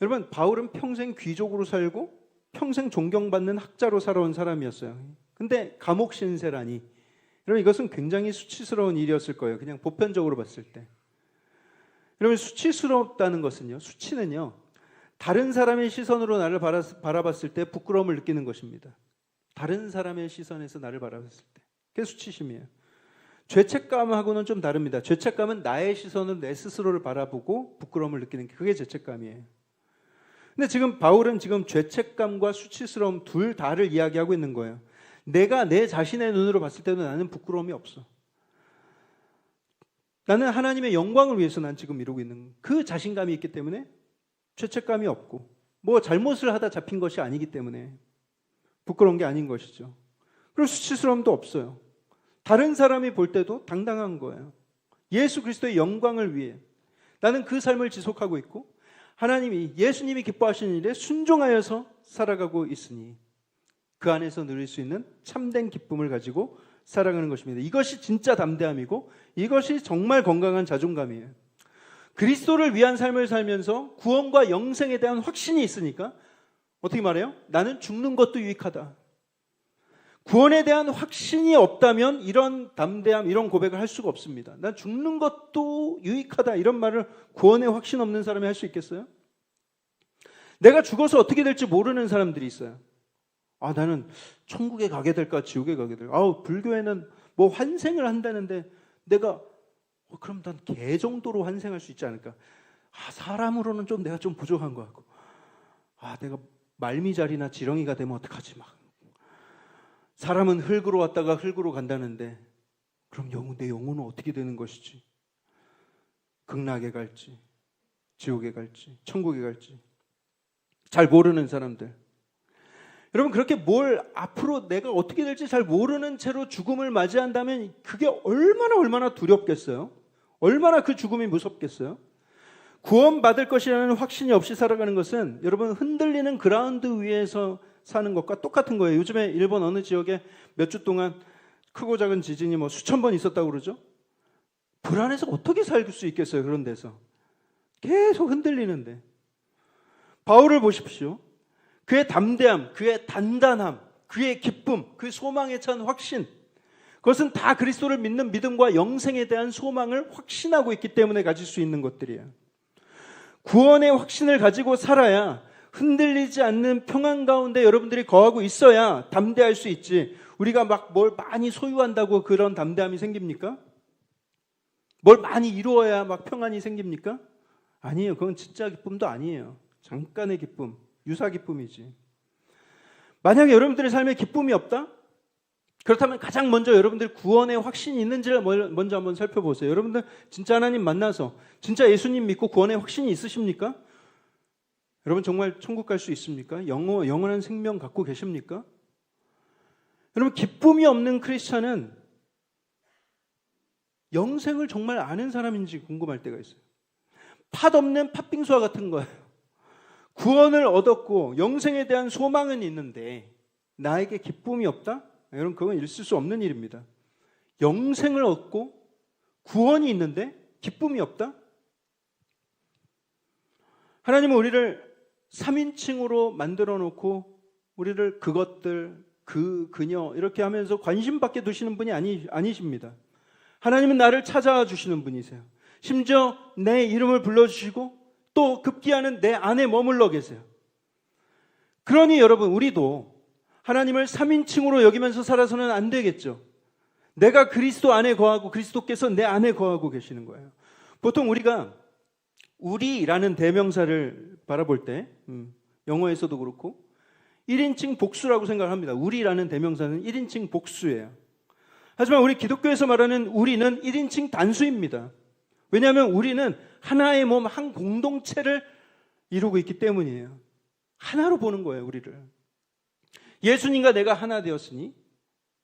Speaker 1: 여러분, 바울은 평생 귀족으로 살고 평생 존경받는 학자로 살아온 사람이었어요. 근데 감옥 신세라니, 여러분, 이것은 굉장히 수치스러운 일이었을 거예요. 그냥 보편적으로 봤을 때. 여러분, 수치스럽다는 것은요, 수치는요, 다른 사람의 시선으로 나를 바라봤을 때 부끄러움을 느끼는 것입니다. 다른 사람의 시선에서 나를 바라봤을 때. 그게 수치심이에요. 죄책감하고는 좀 다릅니다. 죄책감은 나의 시선으로 내 스스로를 바라보고 부끄러움을 느끼는 게, 그게 죄책감이에요. 근데 지금 바울은 지금 죄책감과 수치스러움 둘 다를 이야기하고 있는 거예요. 내가 내 자신의 눈으로 봤을 때도 나는 부끄러움이 없어. 나는 하나님의 영광을 위해서 난 지금 이루고 있는 그 자신감이 있기 때문에 죄책감이 없고, 뭐 잘못을 하다 잡힌 것이 아니기 때문에 부끄러운 게 아닌 것이죠. 그리고 수치스러움도 없어요. 다른 사람이 볼 때도 당당한 거예요. 예수 그리스도의 영광을 위해 나는 그 삶을 지속하고 있고, 하나님이, 예수님이 기뻐하시는 일에 순종하여서 살아가고 있으니 그 안에서 누릴 수 있는 참된 기쁨을 가지고 살아가는 것입니다. 이것이 진짜 담대함이고 이것이 정말 건강한 자존감이에요. 그리스도를 위한 삶을 살면서 구원과 영생에 대한 확신이 있으니까 어떻게 말해요? 나는 죽는 것도 유익하다. 구원에 대한 확신이 없다면 이런 담대함, 이런 고백을 할 수가 없습니다. 난 죽는 것도 유익하다, 이런 말을 구원에 확신 없는 사람이 할 수 있겠어요? 내가 죽어서 어떻게 될지 모르는 사람들이 있어요. 나는 천국에 가게 될까 지옥에 가게 될까. 불교에는 뭐 환생을 한다는데 내가 그럼 난 개 정도로 환생할 수 있지 않을까. 사람으로는 좀 내가 좀 부족한 것 같고, 내가 말미잘이나 지렁이가 되면 어떡하지. 막 사람은 흙으로 왔다가 흙으로 간다는데 그럼 내 영혼은 어떻게 되는 것이지? 극락에 갈지 지옥에 갈지 천국에 갈지 잘 모르는 사람들. 여러분, 그렇게 뭘 앞으로 내가 어떻게 될지 잘 모르는 채로 죽음을 맞이한다면 그게 얼마나 두렵겠어요? 얼마나 그 죽음이 무섭겠어요? 구원받을 것이라는 확신이 없이 살아가는 것은 여러분 흔들리는 그라운드 위에서 사는 것과 똑같은 거예요. 요즘에 일본 어느 지역에 몇 주 동안 크고 작은 지진이 뭐 수천 번 있었다고 그러죠. 불안해서 어떻게 살 수 있겠어요? 그런 데서 계속 흔들리는데. 바울을 보십시오. 그의 담대함, 그의 단단함, 그의 기쁨, 그 소망에 찬 확신, 그것은 다 그리스도를 믿는 믿음과 영생에 대한 소망을 확신하고 있기 때문에 가질 수 있는 것들이에요. 구원의 확신을 가지고 살아야, 흔들리지 않는 평안 가운데 여러분들이 거하고 있어야 담대할 수 있지. 우리가 막 뭘 많이 소유한다고 그런 담대함이 생깁니까? 뭘 많이 이루어야 막 평안이 생깁니까? 아니에요. 그건 진짜 기쁨도 아니에요. 잠깐의 기쁨, 유사 기쁨이지. 만약에 여러분들의 삶에 기쁨이 없다? 그렇다면 가장 먼저 여러분들 구원의 확신이 있는지를 먼저 한번 살펴보세요. 여러분들 진짜 하나님 만나서 진짜 예수님 믿고 구원의 확신이 있으십니까? 여러분 정말 천국 갈 수 있습니까? 영원한 생명 갖고 계십니까? 여러분 기쁨이 없는 크리스찬은 영생을 정말 아는 사람인지 궁금할 때가 있어요. 팥 없는 팥빙수와 같은 거예요. 구원을 얻었고 영생에 대한 소망은 있는데 나에게 기쁨이 없다? 여러분 그건 있을 수 없는 일입니다. 영생을 얻고 구원이 있는데 기쁨이 없다? 하나님은 우리를 3인칭으로 만들어 놓고 우리를 그것들, 그녀 이렇게 하면서 관심받게 두시는 분이 아니십니다. 하나님은 나를 찾아와 주시는 분이세요. 심지어 내 이름을 불러주시고 또 급기야는 내 안에 머물러 계세요. 그러니 여러분 우리도 하나님을 3인칭으로 여기면서 살아서는 안 되겠죠. 내가 그리스도 안에 거하고 그리스도께서 내 안에 거하고 계시는 거예요. 보통 우리가 우리라는 대명사를 바라볼 때 영어에서도 그렇고 1인칭 복수라고 생각합니다. 우리라는 대명사는 1인칭 복수예요. 하지만 우리 기독교에서 말하는 우리는 1인칭 단수입니다. 왜냐하면 우리는 하나의 몸, 한 공동체를 이루고 있기 때문이에요. 하나로 보는 거예요, 우리를. 예수님과 내가 하나 되었으니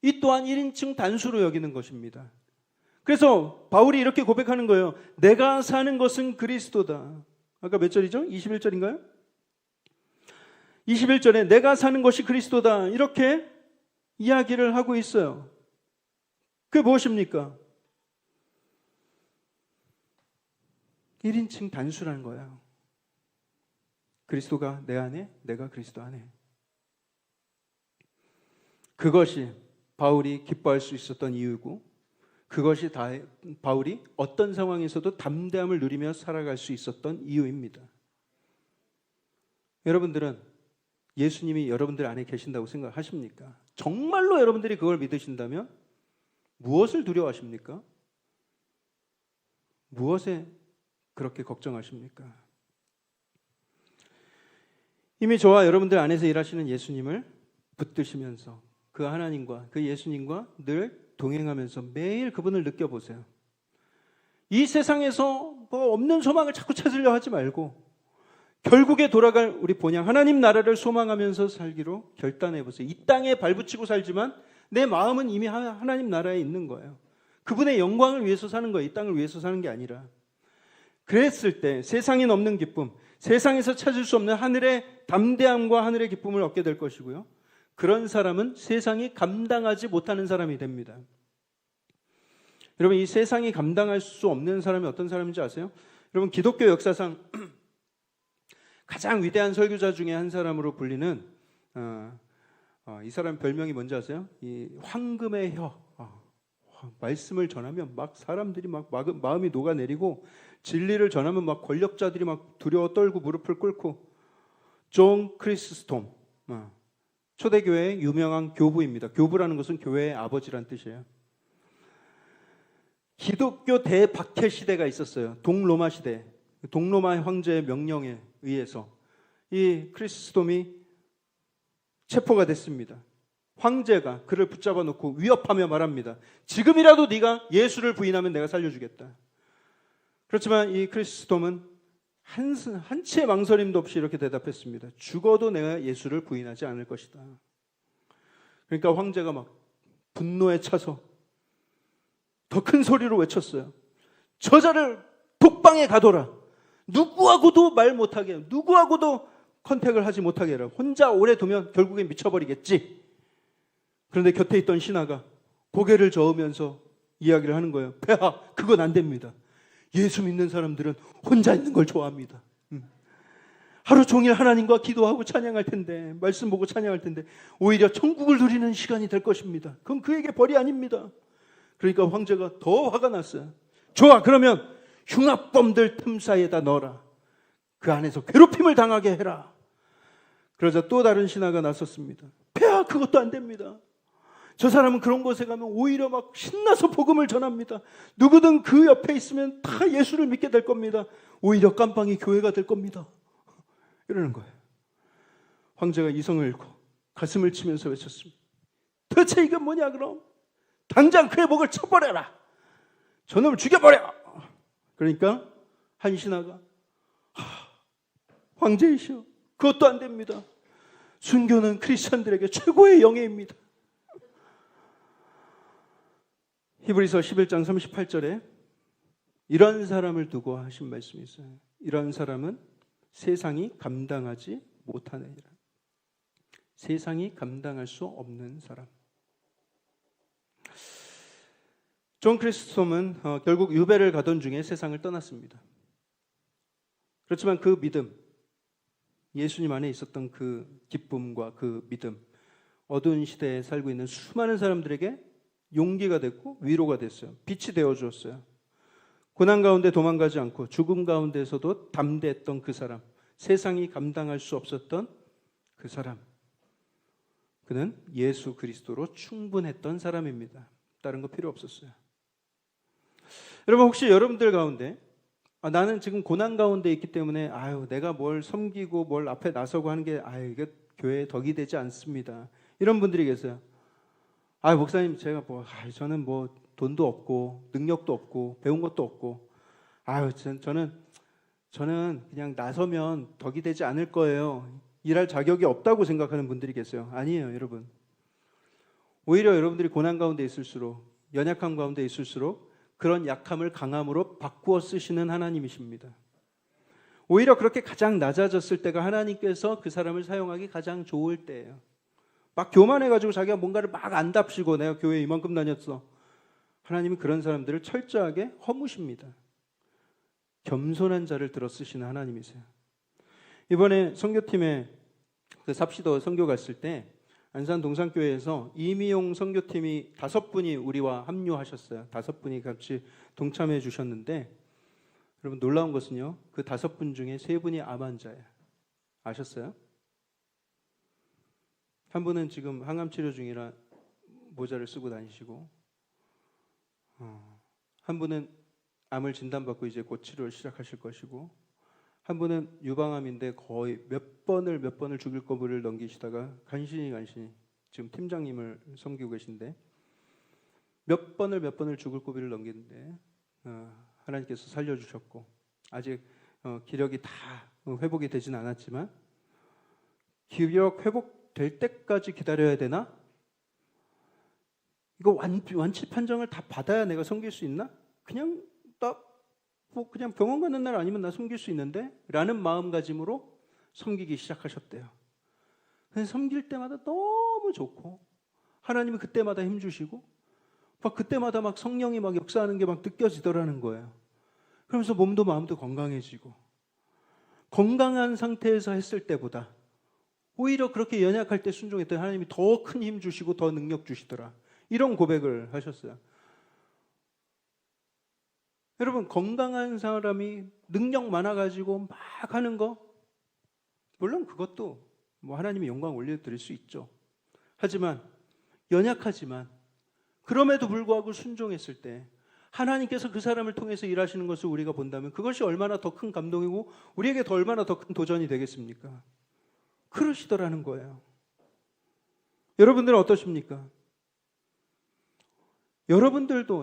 Speaker 1: 이 또한 1인칭 단수로 여기는 것입니다. 그래서 바울이 이렇게 고백하는 거예요. 내가 사는 것은 그리스도다. 아까 몇 절이죠? 21절인가요? 21절에 내가 사는 것이 그리스도다. 이렇게 이야기를 하고 있어요. 그게 무엇입니까? 1인칭 단수라는 거예요. 그리스도가 내 안에, 내가 그리스도 안에. 그것이 바울이 기뻐할 수 있었던 이유고 그것이 바울이 어떤 상황에서도 담대함을 누리며 살아갈 수 있었던 이유입니다. 여러분들은 예수님이 여러분들 안에 계신다고 생각하십니까? 정말로 여러분들이 그걸 믿으신다면 무엇을 두려워하십니까? 무엇에 그렇게 걱정하십니까? 이미 저와 여러분들 안에서 일하시는 예수님을 붙드시면서 그 하나님과 그 예수님과 늘 동행하면서 매일 그분을 느껴보세요. 이 세상에서 뭐 없는 소망을 자꾸 찾으려 하지 말고 결국에 돌아갈 우리 본향 하나님 나라를 소망하면서 살기로 결단해보세요. 이 땅에 발붙이고 살지만 내 마음은 이미 하나님 나라에 있는 거예요. 그분의 영광을 위해서 사는 거예요. 이 땅을 위해서 사는 게 아니라. 그랬을 때 세상에 없는 기쁨, 세상에서 찾을 수 없는 하늘의 담대함과 하늘의 기쁨을 얻게 될 것이고요. 그런 사람은 세상이 감당하지 못하는 사람이 됩니다. 여러분 이 세상이 감당할 수 없는 사람이 어떤 사람인지 아세요? 여러분 기독교 역사상 가장 위대한 설교자 중에 한 사람으로 불리는 이 사람 별명이 뭔지 아세요? 이 황금의 혀. 말씀을 전하면 막 사람들이 막 마음이 녹아내리고 진리를 전하면 막 권력자들이 막 두려워 떨고 무릎을 꿇고 존 크리스스톰 초대교회의 유명한 교부입니다. 교부라는 것은 교회의 아버지란 뜻이에요. 기독교 대박해 시대가 있었어요. 동로마 시대. 동로마 황제의 명령에 의해서 이 크리스스톰이 체포가 됐습니다. 황제가 그를 붙잡아 놓고 위협하며 말합니다. 지금이라도 네가 예수를 부인하면 내가 살려주겠다. 그렇지만 이 크리스스톰은 한치의 망설임도 없이 이렇게 대답했습니다. 죽어도 내가 예수를 부인하지 않을 것이다. 그러니까 황제가 막 분노에 차서 더 큰 소리로 외쳤어요. 저자를 독방에 가둬라. 누구하고도 말 못하게, 누구하고도 컨택을 하지 못하게 해라. 혼자 오래 두면 결국엔 미쳐버리겠지. 그런데 곁에 있던 신하가 고개를 저으면서 이야기를 하는 거예요. 폐하, 그건 안 됩니다. 예수 믿는 사람들은 혼자 있는 걸 좋아합니다. 하루 종일 하나님과 기도하고 찬양할 텐데, 말씀 보고 찬양할 텐데 오히려 천국을 누리는 시간이 될 것입니다. 그건 그에게 벌이 아닙니다. 그러니까 황제가 더 화가 났어요. 좋아, 그러면 흉악범들 틈 사이에다 넣어라. 그 안에서 괴롭힘을 당하게 해라. 그러자 또 다른 신하가 나섰습니다. 폐하, 그것도 안 됩니다. 저 사람은 그런 곳에 가면 오히려 막 신나서 복음을 전합니다. 누구든 그 옆에 있으면 다 예수를 믿게 될 겁니다. 오히려 깜빵이 교회가 될 겁니다. 이러는 거예요. 황제가 이성을 잃고 가슴을 치면서 외쳤습니다. 도대체 이게 뭐냐 그럼? 당장 그의 목을 쳐버려라. 저놈을 죽여버려. 그러니까 한 신하가 황제이시여 그것도 안 됩니다. 순교는 크리스천들에게 최고의 영예입니다. 히브리서 11장 38절에 이런 사람을 두고 하신 말씀이 있어요. 이런 사람은 세상이 감당하지 못하느니라. 세상이 감당할 수 없는 사람. 존 크리스톰은 결국 유배를 가던 중에 세상을 떠났습니다. 그렇지만 그 믿음, 예수님 안에 있었던 그 기쁨과 그 믿음, 어두운 시대에 살고 있는 수많은 사람들에게 용기가 됐고 위로가 됐어요. 빛이 되어주었어요. 고난 가운데 도망가지 않고 죽음 가운데서도 담대했던 그 사람, 세상이 감당할 수 없었던 그 사람, 그는 예수 그리스도로 충분했던 사람입니다. 다른 거 필요 없었어요. 여러분 혹시 여러분들 가운데 나는 지금 고난 가운데 있기 때문에 내가 뭘 섬기고 뭘 앞에 나서고 하는 게 이게 교회에 덕이 되지 않습니다. 이런 분들이 계세요. 목사님 제가 저는 돈도 없고 능력도 없고 배운 것도 없고 저는 그냥 나서면 덕이 되지 않을 거예요. 일할 자격이 없다고 생각하는 분들이 계세요. 아니에요, 여러분. 오히려 여러분들이 고난 가운데 있을수록, 연약함 가운데 있을수록 그런 약함을 강함으로 바꾸어 쓰시는 하나님이십니다. 오히려 그렇게 가장 낮아졌을 때가 하나님께서 그 사람을 사용하기 가장 좋을 때예요. 막 교만해가지고 자기가 뭔가를 막 안답시고 내가 교회에 이만큼 다녔어. 하나님은 그런 사람들을 철저하게 허무십니다. 겸손한 자를 들어 쓰시는 하나님이세요. 이번에 선교팀에 삽시도 선교 갔을 때 안산 동산교회에서 이미용 선교팀이 5분이 우리와 합류하셨어요. 5분이 같이 동참해 주셨는데 여러분 놀라운 것은요. 그 5분 중에 3분이 암 환자예요. 아셨어요? 한 분은 지금 항암 치료 중이라 모자를 쓰고 다니시고 한 분은 암을 진단받고 이제 곧 치료를 시작하실 것이고 한 분은 유방암인데 거의 몇 번을 죽일 거부를 넘기시다가 간신히 지금 팀장님을 섬기고 계신데 몇 번을 죽을 고비를 넘기는데 하나님께서 살려주셨고 아직 기력이 다 회복이 되진 않았지만 기력 회복될 때까지 기다려야 되나? 이거 완치 판정을 다 받아야 내가 섬길 수 있나? 그냥 그냥 병원 가는 날 아니면 나 섬길 수 있는데? 라는 마음가짐으로 섬기기 시작하셨대요. 그래서 섬길 때마다 너무 좋고 하나님이 그때마다 힘주시고 그때마다 막 성령이 막 역사하는 게 막 느껴지더라는 거예요. 그러면서 몸도 마음도 건강해지고 건강한 상태에서 했을 때보다 오히려 그렇게 연약할 때 순종했던 하나님이 더 큰 힘 주시고 더 능력 주시더라. 이런 고백을 하셨어요. 여러분 건강한 사람이 능력 많아가지고 막 하는 거 물론 그것도 하나님이 영광 올려드릴 수 있죠. 하지만 연약하지만 그럼에도 불구하고 순종했을 때 하나님께서 그 사람을 통해서 일하시는 것을 우리가 본다면 그것이 얼마나 더 큰 감동이고 우리에게 얼마나 더 큰 도전이 되겠습니까? 그러시더라는 거예요. 여러분들은 어떠십니까?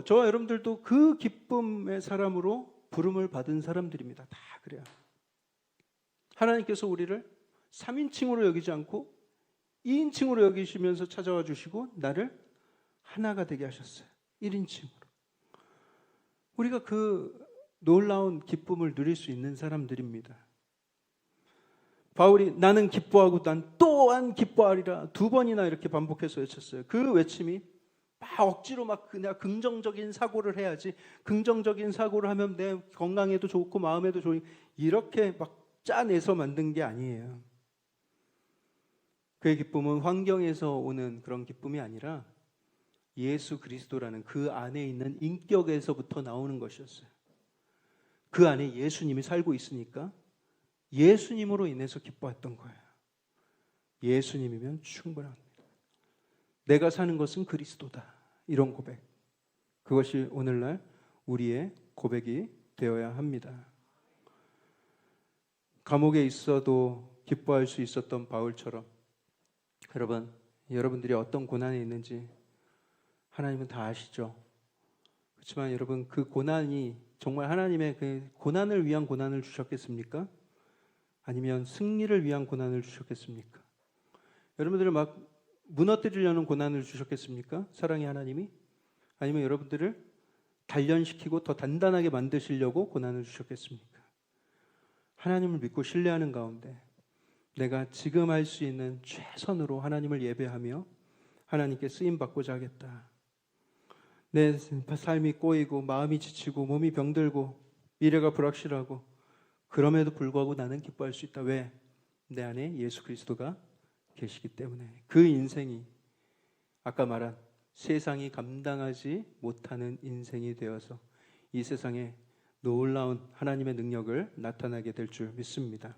Speaker 1: 저와 여러분들도 그 기쁨의 사람으로 부름을 받은 사람들입니다. 다 그래요. 하나님께서 우리를 3인칭으로 여기지 않고 2인칭으로 여기시면서 찾아와 주시고 나를 하나가 되게 하셨어요. 1인칭으로. 우리가 그 놀라운 기쁨을 누릴 수 있는 사람들입니다. 바울이 나는 기뻐하고 난 또한 기뻐하리라 2번이나 이렇게 반복해서 외쳤어요. 그 외침이 막 억지로 그냥 긍정적인 사고를 해야지 긍정적인 사고를 하면 내 건강에도 좋고 마음에도 좋으니 이렇게 막 짜내서 만든 게 아니에요. 그의 기쁨은 환경에서 오는 그런 기쁨이 아니라 예수 그리스도라는 그 안에 있는 인격에서부터 나오는 것이었어요. 그 안에 예수님이 살고 있으니까 예수님으로 인해서 기뻐했던 거예요. 예수님이면 충분합니다. 내가 사는 것은 그리스도다. 이런 고백. 그것이 오늘날 우리의 고백이 되어야 합니다. 감옥에 있어도 기뻐할 수 있었던 바울처럼 여러분, 여러분들이 어떤 고난에 있는지 하나님은 다 아시죠. 그렇지만 여러분, 그 고난이 정말 하나님의 그 고난을 위한 고난을 주셨겠습니까? 아니면 승리를 위한 고난을 주셨겠습니까? 여러분들을 막 무너뜨리려는 고난을 주셨겠습니까? 사랑의 하나님이? 아니면 여러분들을 단련시키고 더 단단하게 만드시려고 고난을 주셨겠습니까? 하나님을 믿고 신뢰하는 가운데 내가 지금 할 수 있는 최선으로 하나님을 예배하며 하나님께 쓰임받고자 하겠다. 내 삶이 꼬이고 마음이 지치고 몸이 병들고 미래가 불확실하고 그럼에도 불구하고 나는 기뻐할 수 있다. 왜? 내 안에 예수 그리스도가 계시기 때문에. 그 인생이 아까 말한 세상이 감당하지 못하는 인생이 되어서 이 세상에 놀라운 하나님의 능력을 나타나게 될 줄 믿습니다.